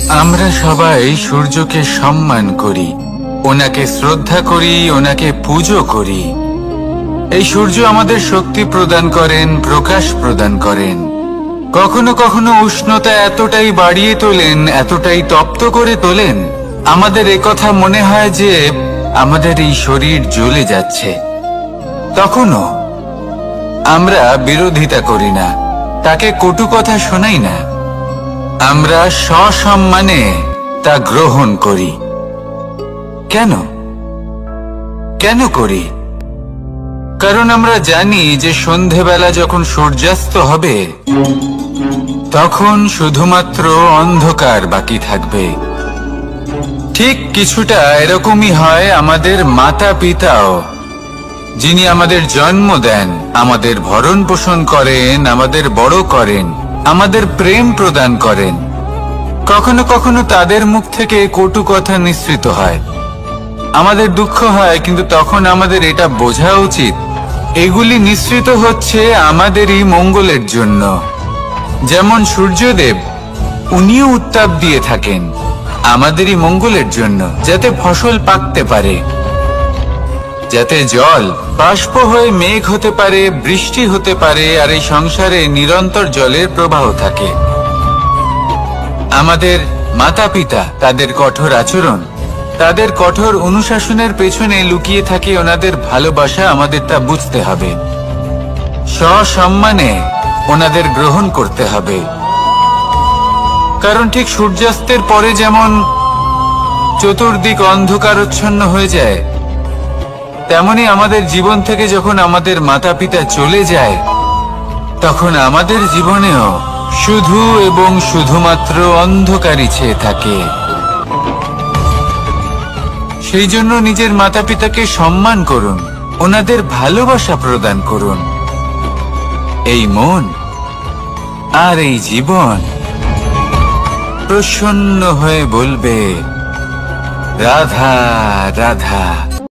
আমরা সবাই সূর্যকে সম্মান করি, ওনাকে শ্রদ্ধা করি, ওনাকে পুজো করি। এই সূর্য আমাদের শক্তি প্রদান করেন, প্রকাশ প্রদান করেন। কখনো কখনো উষ্ণতা এতটাই বাড়িয়ে তোলেন, এতটাই তপ্ত করে তোলেন, আমাদের একথা মনে হয় যে আমাদের এই শরীর জ্বলে যাচ্ছে। তখনও আমরা বিরোধিতা করি না, তাকে কটু কথা শোনাই না। আমরা সসম্মানে তা গ্রহণ করি। কেন কেন করি? কারণ আমরা জানি যে সন্ধেবেলা যখন সূর্যাস্ত হবে তখন শুধুমাত্র অন্ধকার বাকি থাকবে। ঠিক কিছুটা এরকমই হয় আমাদের মাতা পিতাও, যিনি আমাদের জন্ম দেন, আমাদের ভরণ পোষণ করেন, আমাদের বড় করেন, আমাদের প্রেম প্রদান করেন। কখনো কখনো তাদের মুখ থেকে কটু কথা নিঃসৃত হয়, আমাদের দুঃখ হয়, কিন্তু তখন আমাদের এটা বোঝা উচিত এগুলি নিঃসৃত হচ্ছে আমাদেরই মঙ্গলের জন্য। যেমন সূর্যদেব, উনিও উত্তাপ দিয়ে থাকেন আমাদেরই মঙ্গলের জন্য, যাতে ফসল পাকতে পারে, যাতে জল বাষ্প হয়ে মেঘ হতে পারে, বৃষ্টি হতে পারে, আর এই সংসারে নিরন্তর জলের প্রবাহ থাকে। আমাদের মাতা পিতা, তাদের কঠোর আচরণ, তাদের কঠোর অনুশাসনের পেছনে লুকিয়ে থাকে ওনাদের ভালোবাসা। আমাদের তা বুঝতে হবে, সসম্মানে ওনাদের গ্রহণ করতে হবে। কারণ ঠিক সূর্যাস্তের পরে যেমন চতুর্দিক অন্ধকারচ্ছন্ন হয়ে যায়, তেমনি আমাদের জীবন থেকে যখন আমাদের মাতা পিতা চলে যায় তখন আমাদের জীবনেও শুধু এবং শুধুমাত্র অন্ধকারই ছেয়ে থাকে। সেই জন্য নিজের মাতা পিতাকে সম্মান করুন, ওনাদের ভালোবাসা প্রদান করুন। এই মন আর এই জীবন প্রসন্ন হয়ে বলবে রাধা রাধা।